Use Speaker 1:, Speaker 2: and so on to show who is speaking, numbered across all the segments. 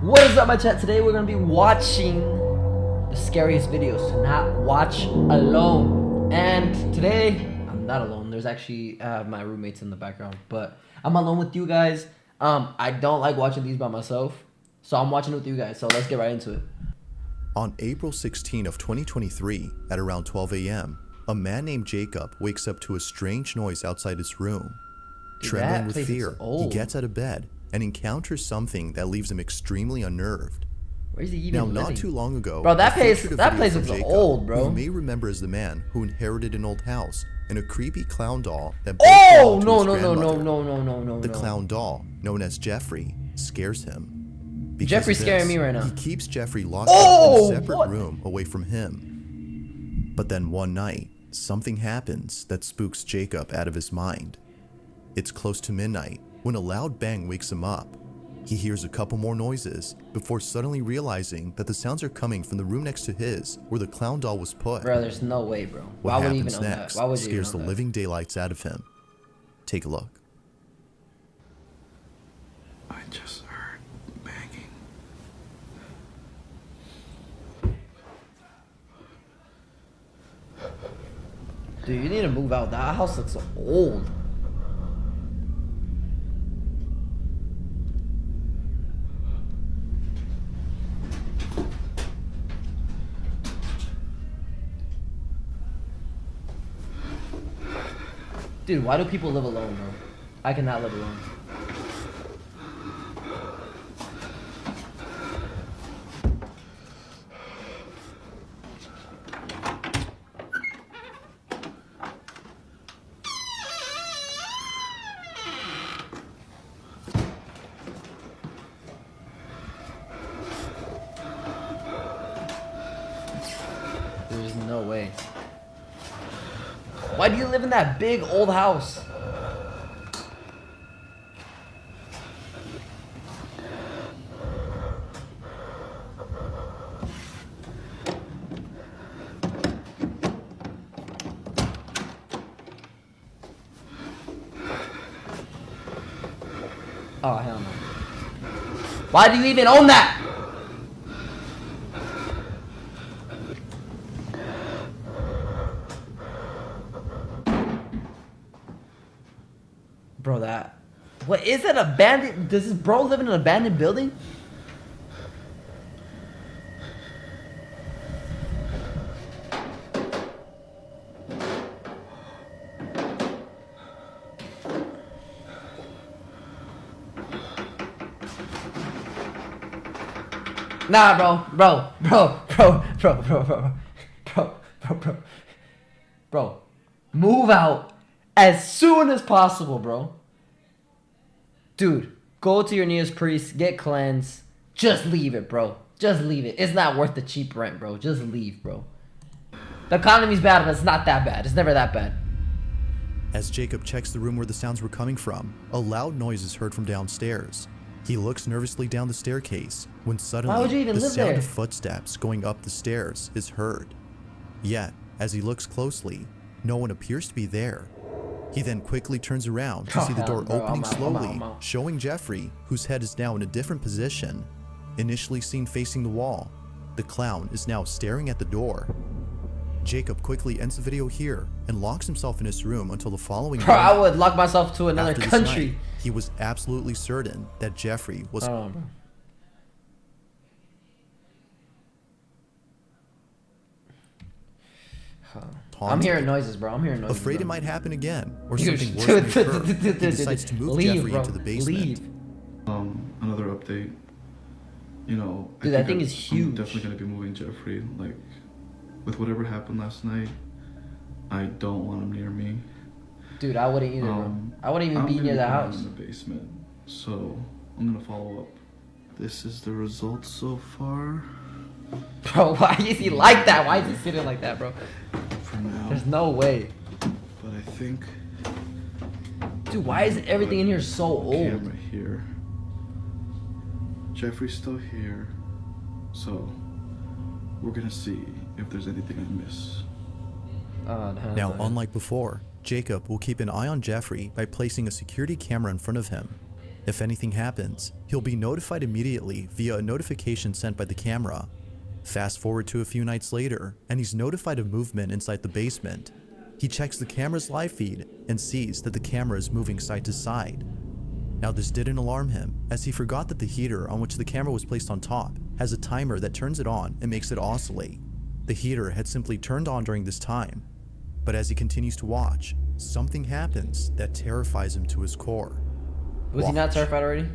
Speaker 1: What is up, my chat? Today we're gonna be watching the scariest videos to not watch alone. And today I'm not alone. There's actually my roommates in the background, but I'm alone with you guys. I don't like watching these by myself, so I'm watching it with you guys. So let's get right into it.
Speaker 2: On April 16 of 2023, at around 12 a.m., a man named Jacob wakes up to a strange noise outside his room. Trembling with fear, he gets out of bed and encounters something that leaves him extremely unnerved.
Speaker 1: Where's he even living?
Speaker 2: Not too long ago,
Speaker 1: bro, that place looks old, bro.
Speaker 2: You may remember as the man who inherited an old house and a creepy clown doll that
Speaker 1: no.
Speaker 2: The clown doll, known as Jeffrey, scares him.
Speaker 1: Jeffrey's scaring me right now.
Speaker 2: He keeps Jeffrey locked up in a separate room away from him. But then one night, something happens that spooks Jacob out of his mind. It's close to midnight when a loud bang wakes him up. He hears a couple more noises before suddenly realizing that the sounds are coming from the room next to his where the clown doll was put.
Speaker 1: Bro, there's no way, bro.
Speaker 2: What happens next scares the living daylights out of him. Take a look.
Speaker 3: I just heard banging.
Speaker 1: Dude, you need to move out. That house looks old. Dude, why do people live alone, bro? I cannot live alone. There's no way. Why do you live in that big old house? Oh, hell no. Why do you even own that? Bro, that... What is that, abandoned... Does this bro live in an abandoned building? Nah, bro. Move out as soon as possible, bro. Dude, go to your nearest priest, get cleansed. Just leave it, bro. Just leave it. It's not worth the cheap rent, bro. Just leave, bro. The economy's bad, but it's not that bad. It's never that bad.
Speaker 2: As Jacob checks the room where the sounds were coming from, a loud noise is heard from downstairs. He looks nervously down the staircase when suddenly the sound of footsteps going up the stairs is heard. Yet, as he looks closely, no one appears to be there. He then quickly turns around to see the door opening slowly, showing Jeffrey, whose head is now in a different position. Initially seen facing the wall, the clown is now staring at the door. Jacob quickly ends the video here and locks himself in his room until the following day.
Speaker 1: Bro, I would lock myself to another country.
Speaker 2: Night, he was absolutely certain that Jeffrey was...
Speaker 1: I'm hearing noises, bro. I'm hearing noises.
Speaker 2: Afraid it might happen again, or something worse may occur. He decides to move Jeffrey into the basement.
Speaker 3: Another update. You know,
Speaker 1: dude, that thing is huge.
Speaker 3: I'm definitely gonna be moving Jeffrey. Like, with whatever happened last night, I don't want him near me.
Speaker 1: Dude, I wouldn't either, bro. I wouldn't even be near the house.
Speaker 3: I'm in the basement, so I'm gonna follow up. This is the results so far.
Speaker 1: Bro, why is he like that? Why is he sitting like that, bro?
Speaker 3: For now.
Speaker 1: There's no way.
Speaker 3: But I think...
Speaker 1: Dude, why is everything in here so old?
Speaker 3: Camera here. Jeffrey's still here. So, we're gonna see if there's anything I miss.
Speaker 2: Now, unlike before, Jacob will keep an eye on Jeffrey by placing a security camera in front of him. If anything happens, he'll be notified immediately via a notification sent by the camera. Fast forward to a few nights later, and he's notified of movement inside the basement. He checks the camera's live feed and sees that the camera is moving side to side. Now this didn't alarm him, as he forgot that the heater on which the camera was placed on top has a timer that turns it on and makes it oscillate. The heater had simply turned on during this time. But as he continues to watch, something happens that terrifies him to his core.
Speaker 1: Was he not terrified already?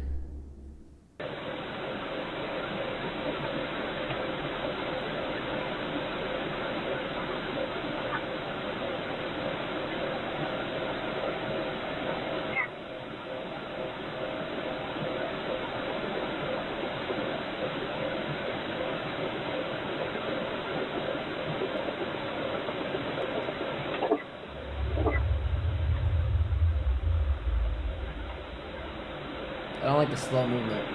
Speaker 1: I don't like the slow movement.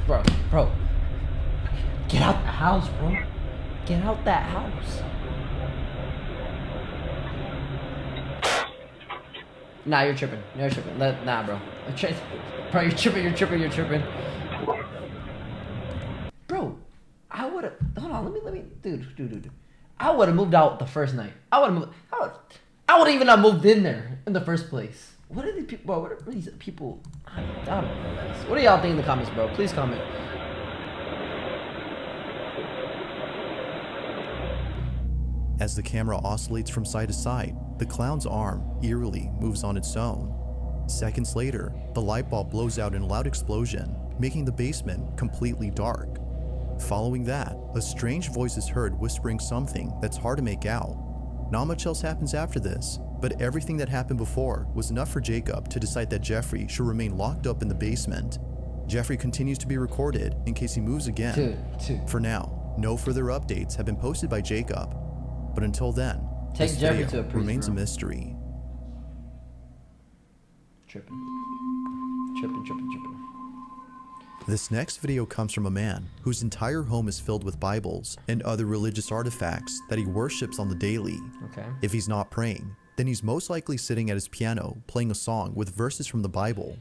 Speaker 1: Bro. Get out the house, bro. Get out that house. Nah, you're tripping. You're tripping. Nah, bro. Bro, you're tripping. Bro, I would've... Hold on, let me... Dude. I would've moved out the first night. I would've even not moved in there in the first place. What are these people, bro? What are these people? I don't know, guys. What do y'all think in the comments, bro? Please comment.
Speaker 2: As the camera oscillates from side to side, the clown's arm eerily moves on its own. Seconds later, the light bulb blows out in a loud explosion, making the basement completely dark. Following that, a strange voice is heard whispering something that's hard to make out. Not much else happens after this, but everything that happened before was enough for Jacob to decide that Jeffrey should remain locked up in the basement. Jeffrey continues to be recorded in case he moves again.
Speaker 1: Dude.
Speaker 2: For now, no further updates have been posted by Jacob, but until then,
Speaker 1: Take
Speaker 2: this
Speaker 1: Jeffrey
Speaker 2: video
Speaker 1: to a priest,
Speaker 2: remains
Speaker 1: bro.
Speaker 2: a mystery.
Speaker 1: Tripping.
Speaker 2: This next video comes from a man whose entire home is filled with Bibles and other religious artifacts that he worships on the daily.
Speaker 1: Okay.
Speaker 2: If he's not praying, then he's most likely sitting at his piano playing a song with verses from the Bible.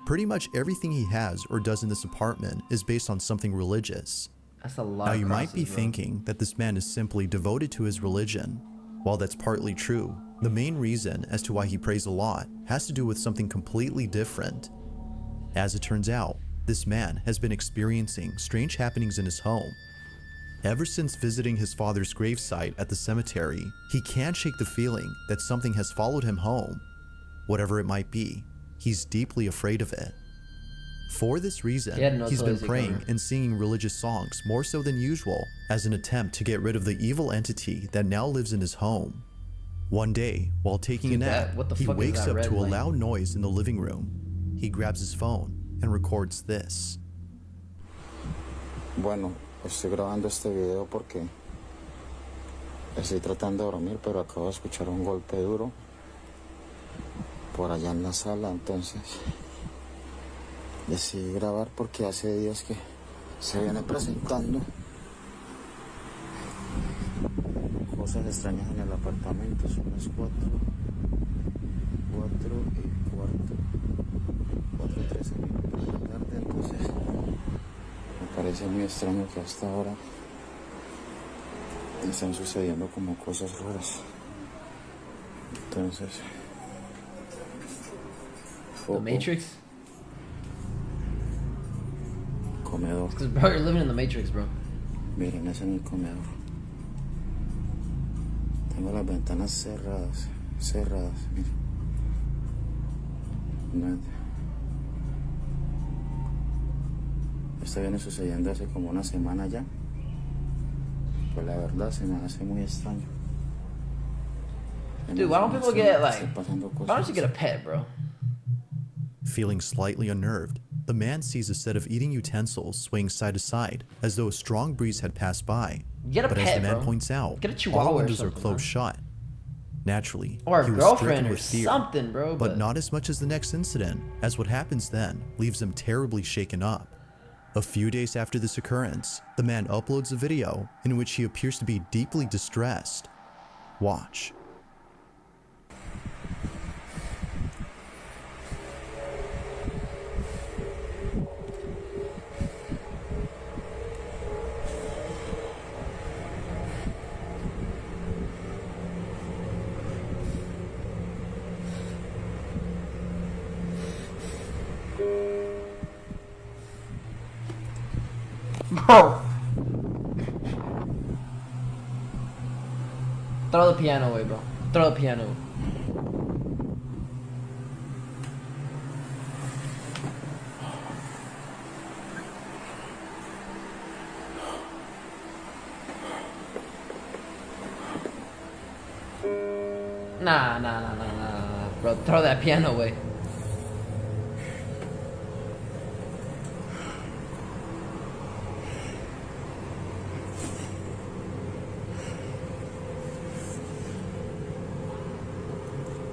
Speaker 2: Pretty much everything he has or does in this apartment is based on something religious.
Speaker 1: That's a lot.
Speaker 2: Now
Speaker 1: of
Speaker 2: you might
Speaker 1: crosses,
Speaker 2: be
Speaker 1: bro.
Speaker 2: thinking that this man is simply devoted to his religion. While that's partly true, the main reason as to why he prays a lot has to do with something completely different. As it turns out, this man has been experiencing strange happenings in his home. Ever since visiting his father's gravesite at the cemetery, he can't shake the feeling that something has followed him home. Whatever it might be, he's deeply afraid of it. For this reason, he's been praying and singing religious songs more so than usual as an attempt to get rid of the evil entity that now lives in his home. One day, while taking a nap, he wakes up to a loud noise in the living room. He grabs his phone and records this.
Speaker 4: Bueno, estoy grabando este video porque estoy tratando de dormir, pero acabo de escuchar un golpe duro por allá en la sala, entonces decidí grabar porque hace días que se viene presentando cosas extrañas en el apartamento. Son las 4 y cuarto, 4:13 minutos de la tarde, entonces me parece muy extraño que hasta ahora están sucediendo como cosas raras. Entonces,
Speaker 1: The Matrix?
Speaker 4: Comedor.
Speaker 1: Because, bro, you're living in the Matrix, bro.
Speaker 4: Miren, ese es mi comedor. Tengo las ventanas cerradas. Miren. Nada. Esto viene sucediendo hace como una semana ya. Pues la verdad se me hace muy extraño.
Speaker 1: Dude, why don't people get, like, why don't you get a pet, bro?
Speaker 2: Feeling slightly unnerved, the man sees a set of eating utensils swaying side to side as though a strong breeze had passed by.
Speaker 1: Get a
Speaker 2: but
Speaker 1: pet,
Speaker 2: as the man
Speaker 1: bro.
Speaker 2: points out,
Speaker 1: Get a chihuahua
Speaker 2: all
Speaker 1: or
Speaker 2: windows are
Speaker 1: something,
Speaker 2: closed
Speaker 1: man.
Speaker 2: shut. Naturally,
Speaker 1: Or a
Speaker 2: he was
Speaker 1: girlfriend
Speaker 2: stricken
Speaker 1: or
Speaker 2: with fear,
Speaker 1: something, bro.
Speaker 2: but not as much as the next incident, as what happens then leaves him terribly shaken up. A few days after this occurrence, the man uploads a video in which he appears to be deeply distressed. Watch.
Speaker 1: Bro. Throw the piano away, bro. Throw the piano away. Nah, bro. Throw that piano away.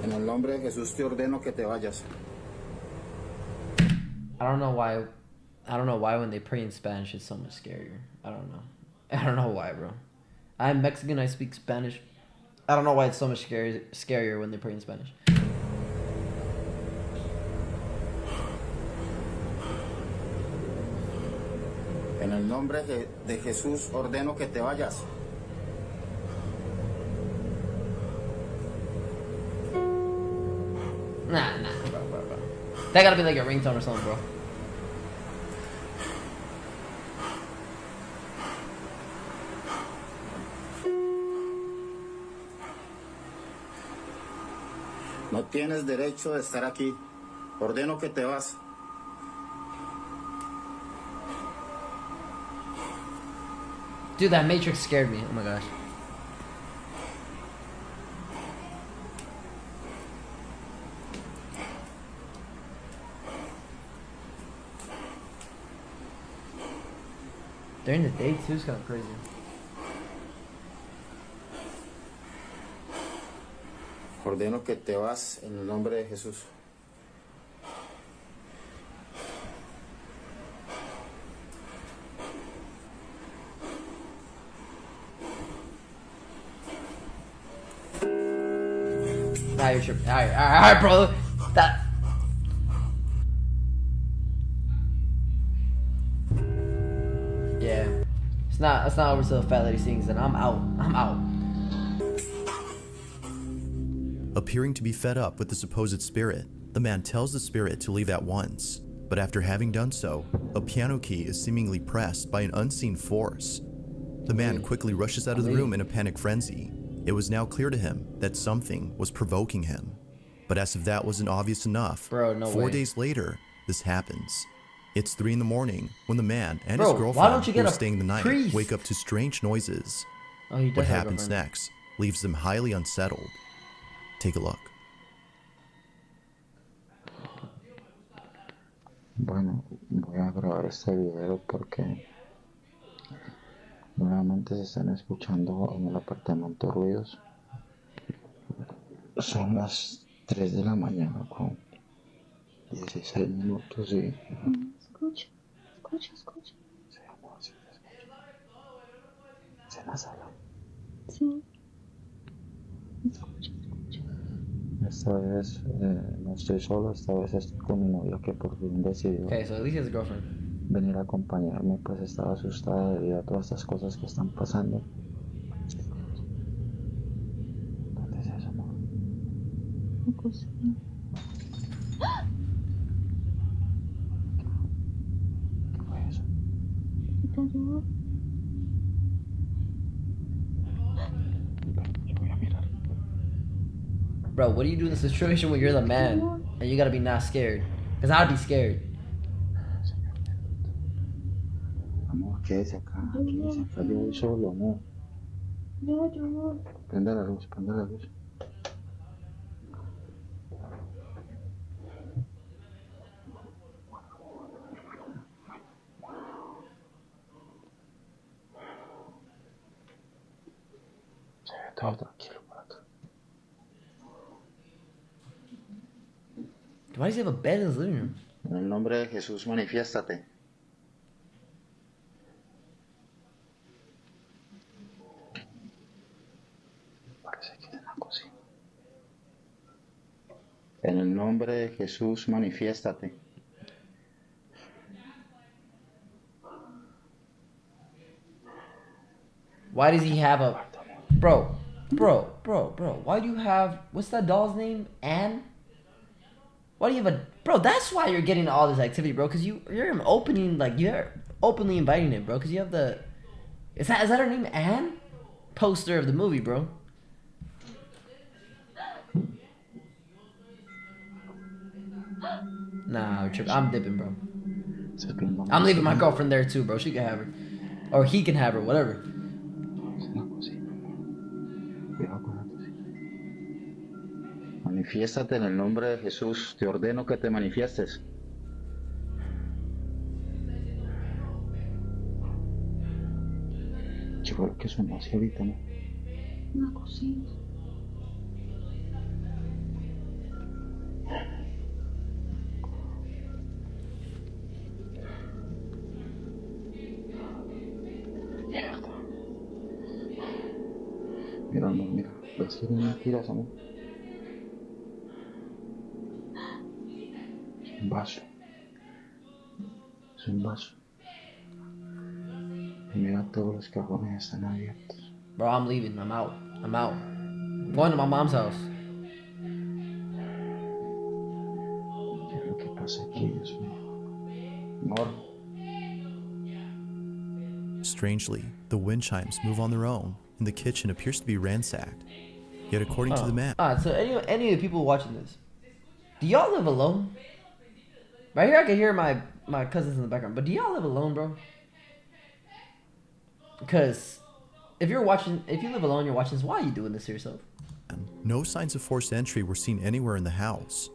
Speaker 4: En el nombre de Jesús te ordeno que te vayas.
Speaker 1: I don't know why when they pray in Spanish it's so much scarier. I don't know why, bro. I'm Mexican, I speak Spanish. I don't know why it's so much scarier when they pray in Spanish.
Speaker 4: En el nombre de Jesús ordeno que te vayas.
Speaker 1: Nah, bro. That gotta be like a ringtone or something, bro.
Speaker 4: No tienes derecho de estar aquí. Ordeno que te vas.
Speaker 1: Dude, that Matrix scared me. Oh my gosh. During the day too is kind of crazy.
Speaker 4: Ordeno que te vas en el nombre de Jesús.
Speaker 1: You're tripping. Alright, bro. That. Yeah. It's not over till the fat lady sings, and I'm out.
Speaker 2: Appearing to be fed up with the supposed spirit, the man tells the spirit to leave at once. But after having done so, a piano key is seemingly pressed by an unseen force. The man quickly rushes out of the room in a panic frenzy. It was now clear to him that something was provoking him. But as if that wasn't obvious enough,
Speaker 1: bro, no
Speaker 2: 4
Speaker 1: way.
Speaker 2: days later, this happens. It's 3 a.m. when the man and
Speaker 1: Bro,
Speaker 2: his
Speaker 1: why
Speaker 2: girlfriend
Speaker 1: don't you
Speaker 2: who
Speaker 1: get
Speaker 2: are
Speaker 1: a
Speaker 2: staying the night
Speaker 1: priest?
Speaker 2: wake up to strange noises.
Speaker 1: Oh, he does
Speaker 2: What
Speaker 1: have a
Speaker 2: happens
Speaker 1: girlfriend.
Speaker 2: next leaves them highly unsettled. Take a look.
Speaker 4: Bueno, voy a grabar este video porque nuevamente se están escuchando en el apartamento ruidos. Son las 3 de la mañana con 16 minutos y... Escucha. Se llamó así, se escucha. ¿Es en la sala?
Speaker 5: Sí.
Speaker 4: Esta vez no estoy solo, esta vez estoy con mi novia que por fin decidió
Speaker 1: Okay, so at least he has a girlfriend.
Speaker 4: venir a acompañarme, pues estaba asustada debido a todas estas cosas que están pasando. ¿Dónde es eso, amor?
Speaker 5: La cocina.
Speaker 4: ¿Qué fue eso?
Speaker 5: Se cayó.
Speaker 4: Yo voy a mirar.
Speaker 1: Bro, what do you do in the situation when you're the man and you gotta be not scared? Because I'd be scared.
Speaker 4: Amor, quédese acá, yo voy solo, amor.
Speaker 5: Yo.
Speaker 4: Prenda la luz. Se ve todo tranquilo por acá.
Speaker 1: Why does he have a bed in his living room?
Speaker 4: En el nombre de Jesús, manifiéstate. Parece que es en la cocina. En el nombre de Jesús, manifiéstate.
Speaker 1: Why does he have a... Bro. Why do you have... What's that doll's name? Anne? Why do you have a... Bro, that's why you're getting all this activity, bro. Because you're opening, like, you're openly inviting it, bro. Because you have the... Is that her name, Anne? Poster of the movie, bro. Nah, I'm dipping, bro. I'm leaving my girlfriend there too, bro. She can have her. Or he can have her, whatever.
Speaker 4: Manifiéstate en el nombre de Jesús. Te ordeno que te manifiestes. ¿Qué fue lo que sonó así ahorita, no?
Speaker 5: Una cocina.
Speaker 4: Mierda. Mira, amor, mira. ¿Ves que eres mentiras, amor? Es un vaso. Es un vaso. Y mira, todos los cajones están abiertos.
Speaker 1: Bro, I'm leaving. I'm out. I'm going to my mom's house.
Speaker 4: ¿Qué es lo que pasa aquí, Dios mío? Amor.
Speaker 2: Strangely, the wind chimes move on their own, and the kitchen appears to be ransacked. Yet according to the man...
Speaker 1: So any of the people watching this, do y'all live alone? Right here I can hear my cousins in the background, but do y'all live alone, bro? Because if you live alone, you're watching this, why are you doing this to yourself?
Speaker 2: No signs of forced entry were seen anywhere in the house.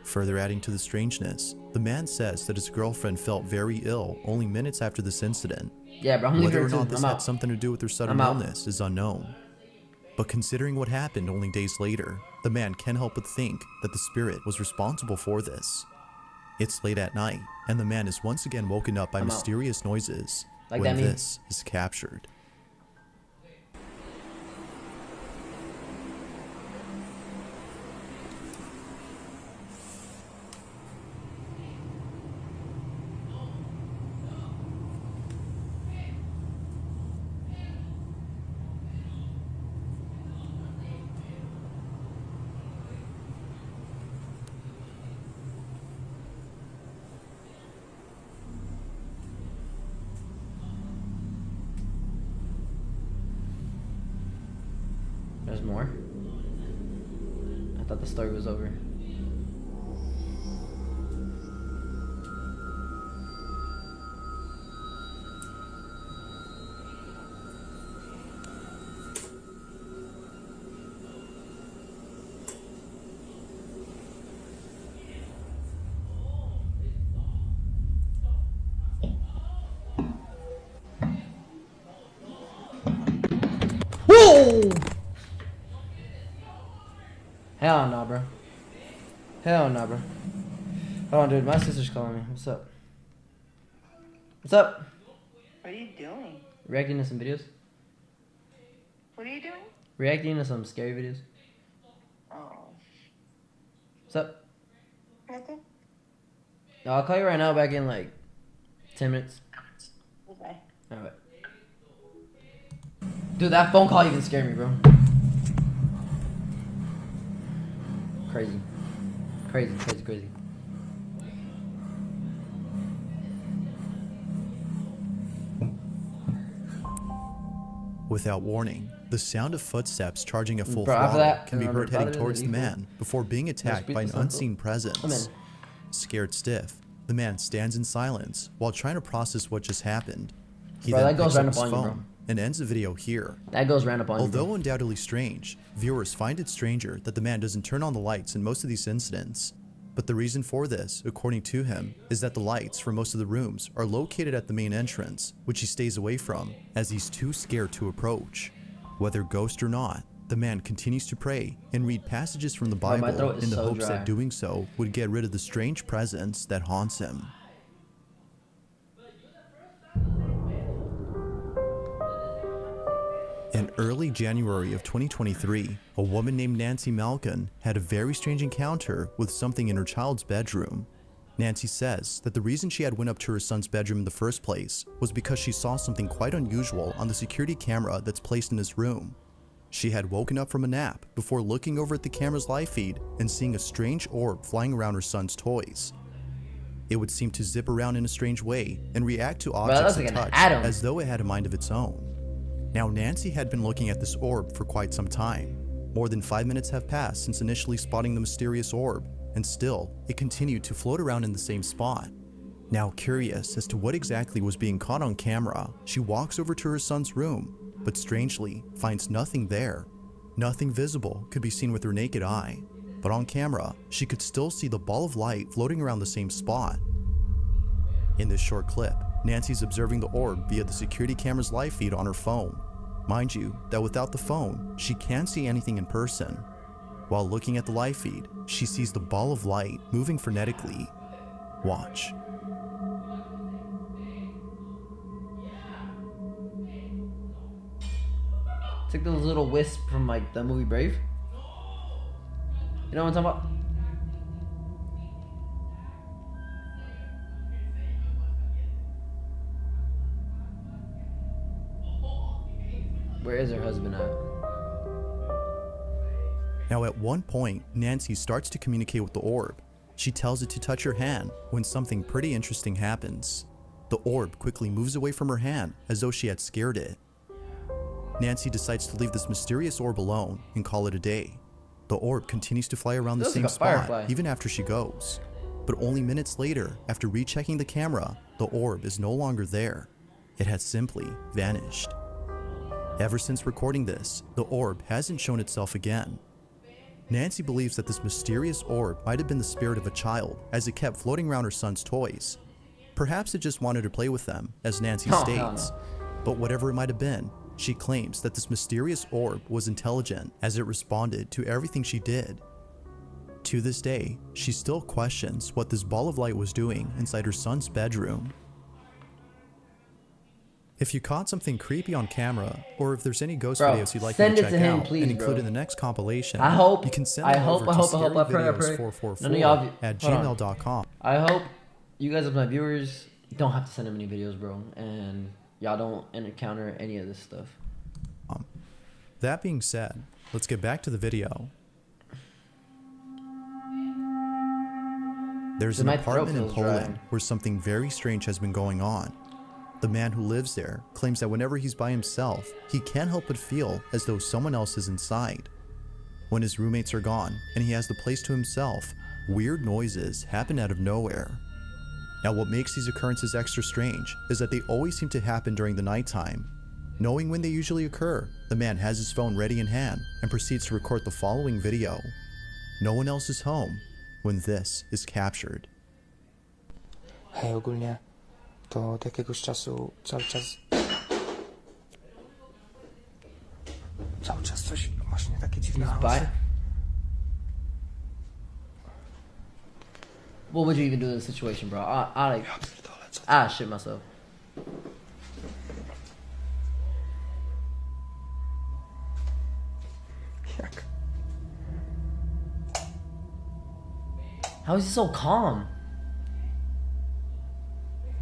Speaker 2: Further adding to the strangeness, the man says that his girlfriend felt very ill only minutes after this incident.
Speaker 1: Yeah, bro, I'm leaving
Speaker 2: Whether or
Speaker 1: too.
Speaker 2: not this
Speaker 1: I'm
Speaker 2: had
Speaker 1: out.
Speaker 2: something to do with her sudden illness is unknown. But considering what happened only days later, the man can't help but think that the spirit was responsible for this. It's late at night, and the man is once again woken up by mysterious noises when this is captured.
Speaker 1: There's more? I thought the story was over. Whoa! Hell no, bro. Hell no, bro. Hold on, dude. My sister's calling me. What's up? What's up?
Speaker 6: What are you doing?
Speaker 1: Reacting to some videos.
Speaker 6: What are you doing?
Speaker 1: Reacting to some scary videos.
Speaker 6: Oh.
Speaker 1: What's up?
Speaker 6: Nothing?
Speaker 1: No, I'll call you right now back in like 10 minutes.
Speaker 6: Okay.
Speaker 1: Alright. Dude, that phone call even scared me, bro. Crazy. Crazy, crazy, crazy.
Speaker 2: Without warning, the sound of footsteps charging at full throttle can be heard heading towards the man before being attacked by an unseen presence. Scared stiff, the man stands in silence while trying to process what just happened. He then picks up his phone and ends the video here.
Speaker 1: That goes round up on you, bro.
Speaker 2: Although undoubtedly strange, viewers find it stranger that the man doesn't turn on the lights in most of these incidents. But the reason for this, according to him, is that the lights for most of the rooms are located at the main entrance, which he stays away from, as he's too scared to approach. Whether ghost or not, the man continues to pray and read passages from the Bible in the hopes that doing so would get rid of the strange presence that haunts him. In early January of 2023, a woman named Nancy Malkin had a very strange encounter with something in her child's bedroom. Nancy says that the reason she had went up to her son's bedroom in the first place was because she saw something quite unusual on the security camera that's placed in his room. She had woken up from a nap before looking over at the camera's live feed and seeing a strange orb flying around her son's toys. It would seem to zip around in a strange way and react to
Speaker 1: Bro,
Speaker 2: objects
Speaker 1: that's
Speaker 2: it
Speaker 1: like an
Speaker 2: touched
Speaker 1: atom.
Speaker 2: as though it had a mind of its own. Now, Nancy had been looking at this orb for quite some time. More than 5 minutes have passed since initially spotting the mysterious orb, and still, it continued to float around in the same spot. Now, curious as to what exactly was being caught on camera, she walks over to her son's room, but strangely finds nothing there. Nothing visible could be seen with her naked eye, but on camera, she could still see the ball of light floating around the same spot. In this short clip, Nancy's observing the orb via the security camera's live feed on her phone. Mind you, that without the phone, she can't see anything in person. While looking at the live feed, she sees the ball of light moving frenetically. Watch.
Speaker 1: It's like those little wisp from like the movie Brave. You know what I'm talking about? Where is her husband at?
Speaker 2: Now at one point, Nancy starts to communicate with the orb. She tells it to touch her hand when something pretty interesting happens. The orb quickly moves away from her hand as though she had scared it. Nancy decides to leave this mysterious orb alone and call it a day. The orb continues to fly around the
Speaker 1: Looks
Speaker 2: same
Speaker 1: like a
Speaker 2: spot
Speaker 1: firefly.
Speaker 2: even after she goes. But only minutes later, after rechecking the camera, the orb is no longer there. It has simply vanished. Ever since recording this, the orb hasn't shown itself again. Nancy believes that this mysterious orb might have been the spirit of a child as it kept floating around her son's toys. Perhaps it just wanted to play with them, as Nancy
Speaker 1: Oh, hell
Speaker 2: states.
Speaker 1: no.
Speaker 2: But whatever it might have been, she claims that this mysterious orb was intelligent as it responded to everything she did. To this day, she still questions what this ball of light was doing inside her son's bedroom. If you caught something creepy on camera, or if there's any ghost
Speaker 1: Bro,
Speaker 2: videos you'd like me
Speaker 1: send
Speaker 2: to
Speaker 1: it
Speaker 2: check
Speaker 1: to him,
Speaker 2: out
Speaker 1: please,
Speaker 2: and include
Speaker 1: bro.
Speaker 2: in the next compilation,
Speaker 1: I hope.
Speaker 2: you can send
Speaker 1: I
Speaker 2: them
Speaker 1: hope.
Speaker 2: over
Speaker 1: I
Speaker 2: to
Speaker 1: hope. I hope. I pray. I pray.
Speaker 2: scaryvideos444
Speaker 1: None of y'all.
Speaker 2: at
Speaker 1: Hold on.
Speaker 2: gmail.com.
Speaker 1: I hope you guys, as my viewers, don't have to send them any videos, bro, and y'all don't encounter any of this stuff.
Speaker 2: That being said, let's get back to the video. There's an
Speaker 1: My throat
Speaker 2: apartment in
Speaker 1: feels
Speaker 2: Poland
Speaker 1: dry.
Speaker 2: where something very strange has been going on. The man who lives there claims that whenever he's by himself, he can't help but feel as though someone else is inside. When his roommates are gone and he has the place to himself, weird noises happen out of nowhere. Now, what makes these occurrences extra strange is that they always seem to happen during the nighttime. Knowing when they usually occur, the man has his phone ready in hand and proceeds to record the following video. No one else is home when this is captured.
Speaker 7: Hej, ogólnie to od jakiegoś czasu cały czas coś właśnie takie dziwne
Speaker 1: He's
Speaker 7: hałasy.
Speaker 1: by. What would you even do in this situation, bro? I like.
Speaker 7: Ja pierdolę, co?
Speaker 1: I shit myself.
Speaker 7: Jak?
Speaker 1: How is he so calm?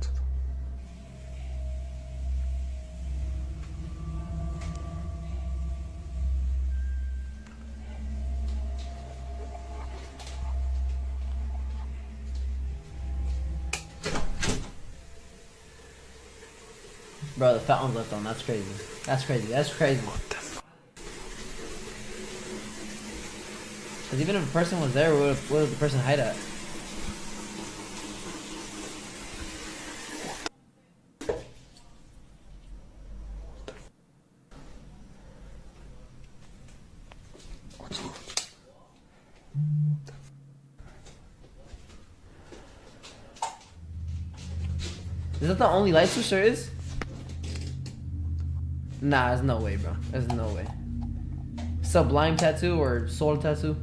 Speaker 7: Co to?
Speaker 1: Bro, the fountain left on. That's crazy. That's crazy. That's crazy.
Speaker 7: What the fuck?
Speaker 1: Because even if a person was there, where would the person hide at?
Speaker 7: O co chodzi?
Speaker 1: Is that the only light switch there is? Nah, there's no way, bro. There's no way. Sublime tattoo or soul tattoo?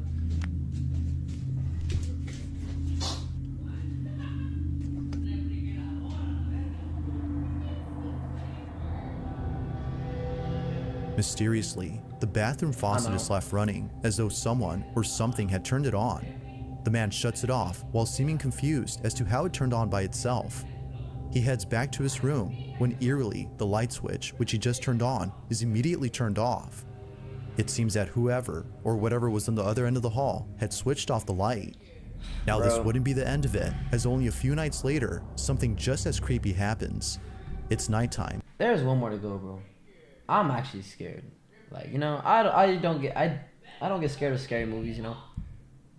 Speaker 2: Mysteriously, the bathroom faucet is left running as though someone or something had turned it on. The man shuts it off while seeming confused as to how it turned on by itself. He heads back to his room when eerily the light switch, which he just turned on, is immediately turned off. It seems that whoever or whatever was on the other end of the hall had switched off the light. Now,
Speaker 1: Bro.
Speaker 2: this wouldn't be the end of it, as only a few nights later, something just as creepy happens. It's nighttime.
Speaker 1: There's one more to go, bro. I'm actually scared. Like, you know, I don't get scared of scary movies, you know.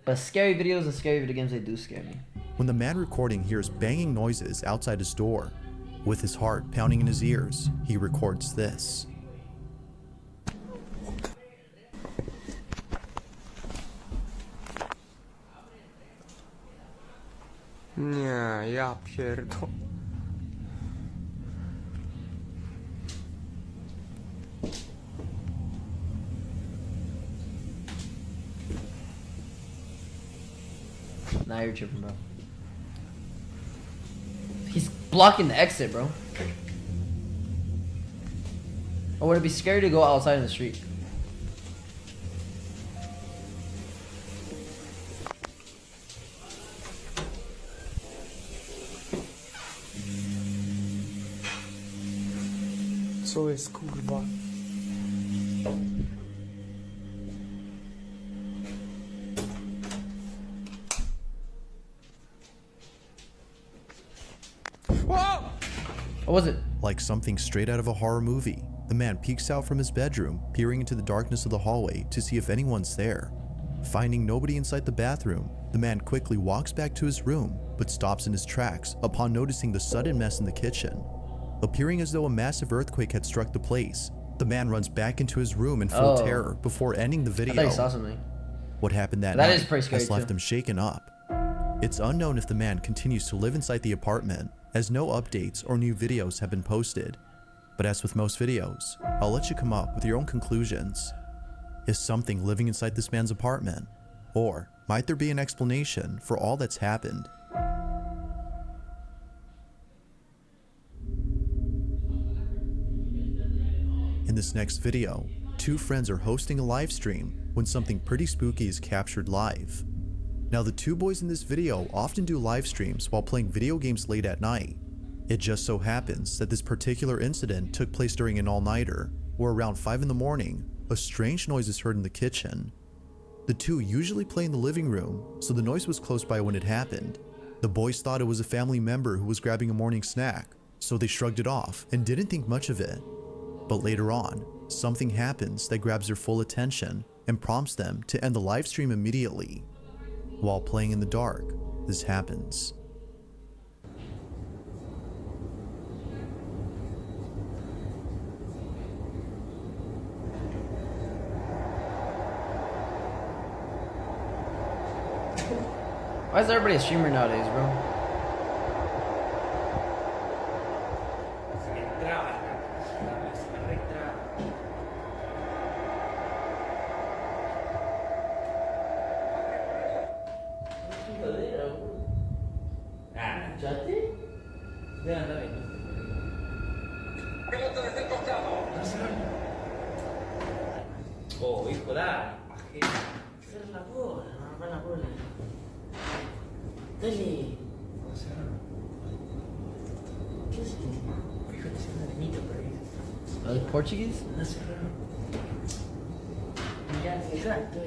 Speaker 1: But scary videos and scary video games, they do scare me.
Speaker 2: When the man recording hears banging noises outside his door, with his heart pounding in his ears, he records this.
Speaker 7: Nie, ja pierdol.
Speaker 1: Now you're tripping, bro. He's blocking the exit, bro. Or would it be scary to go outside in the street?
Speaker 7: Co jest, kurwa?
Speaker 1: What was it?
Speaker 2: Like something straight out of a horror movie, the man peeks out from his bedroom, peering into the darkness of the hallway to see if anyone's there. Finding nobody inside the bathroom, the man quickly walks back to his room, but stops in his tracks upon noticing the sudden mess in the kitchen. Appearing as though a massive earthquake had struck the place, the man runs back into his room in full terror before ending the video.
Speaker 1: I thought you saw something.
Speaker 2: What happened that
Speaker 1: That
Speaker 2: night
Speaker 1: is pretty scary
Speaker 2: has left
Speaker 1: too.
Speaker 2: him shaken up. It's unknown if the man continues to live inside the apartment, as no updates or new videos have been posted. But as with most videos, I'll let you come up with your own conclusions. Is something living inside this man's apartment? Or might there be an explanation for all that's happened? In this next video, two friends are hosting a live stream when something pretty spooky is captured live. Now, the two boys in this video often do live streams while playing video games late at night. It just so happens that this particular incident took place during an all-nighter, where around 5 in the morning, a strange noise is heard in the kitchen. The two usually play in the living room, so the noise was close by when it happened. The boys thought it was a family member who was grabbing a morning snack, so they shrugged it off and didn't think much of it. But later on, something happens that grabs their full attention and prompts them to end the live stream immediately. While playing in the dark, this happens.
Speaker 1: Why is everybody a streamer nowadays, bro?
Speaker 8: Oh, hijo, dai. Ma che... Per lavoro, non fa lavoro. Dai. Cosa? Che sei? Fico di essere nemico per isso.
Speaker 1: Are they Portuguese?
Speaker 8: Esatto,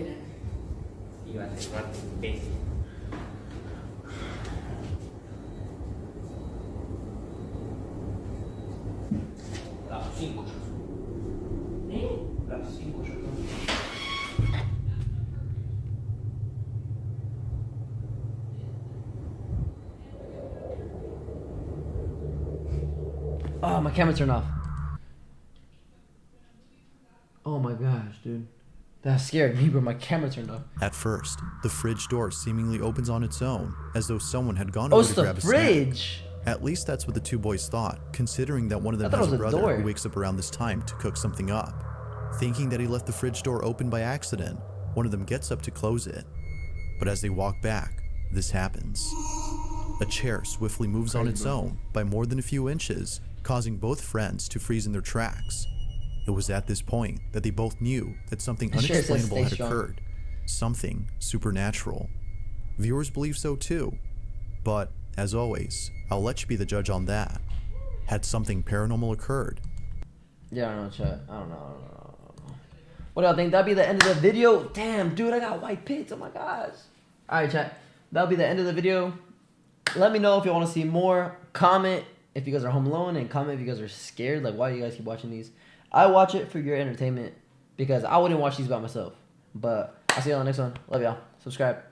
Speaker 8: io anche guardo i pesi. La 5 La 5
Speaker 1: Oh, my camera turned off. Oh my gosh, dude. That scared me, but my camera turned off.
Speaker 2: At first, the fridge door seemingly opens on its own, as though someone had gone
Speaker 1: Oh,
Speaker 2: over
Speaker 1: it's
Speaker 2: to
Speaker 1: the
Speaker 2: grab a snack.
Speaker 1: fridge.
Speaker 2: At least that's what the two boys thought, considering that one of them
Speaker 1: I thought
Speaker 2: has
Speaker 1: it
Speaker 2: a
Speaker 1: was a
Speaker 2: brother
Speaker 1: door.
Speaker 2: who wakes up around this time to cook something up. Thinking that he left the fridge door open by accident, one of them gets up to close it. But as they walk back, this happens. A chair swiftly moves on its own by more than a few inches, causing both friends to freeze in their tracks. It was at this point that they both knew that something
Speaker 1: The chair says
Speaker 2: unexplainable
Speaker 1: stay
Speaker 2: had
Speaker 1: strong.
Speaker 2: occurred. Something supernatural. Viewers believe so too. But, as always, I'll let you be the judge on that. Had something paranormal occurred?
Speaker 1: Yeah, I don't know, chat. I don't know. What do y'all think? That'd be the end of the video? Damn, dude, I got white pits. Oh my gosh. Alright, chat. that'll be the end of the video. Let me know if you want to see more. Comment if you guys are home alone, and comment if you guys are scared. Like, why do you guys keep watching these? I watch it for your entertainment because I wouldn't watch these by myself. But I'll see you on the next one. Love y'all. Subscribe.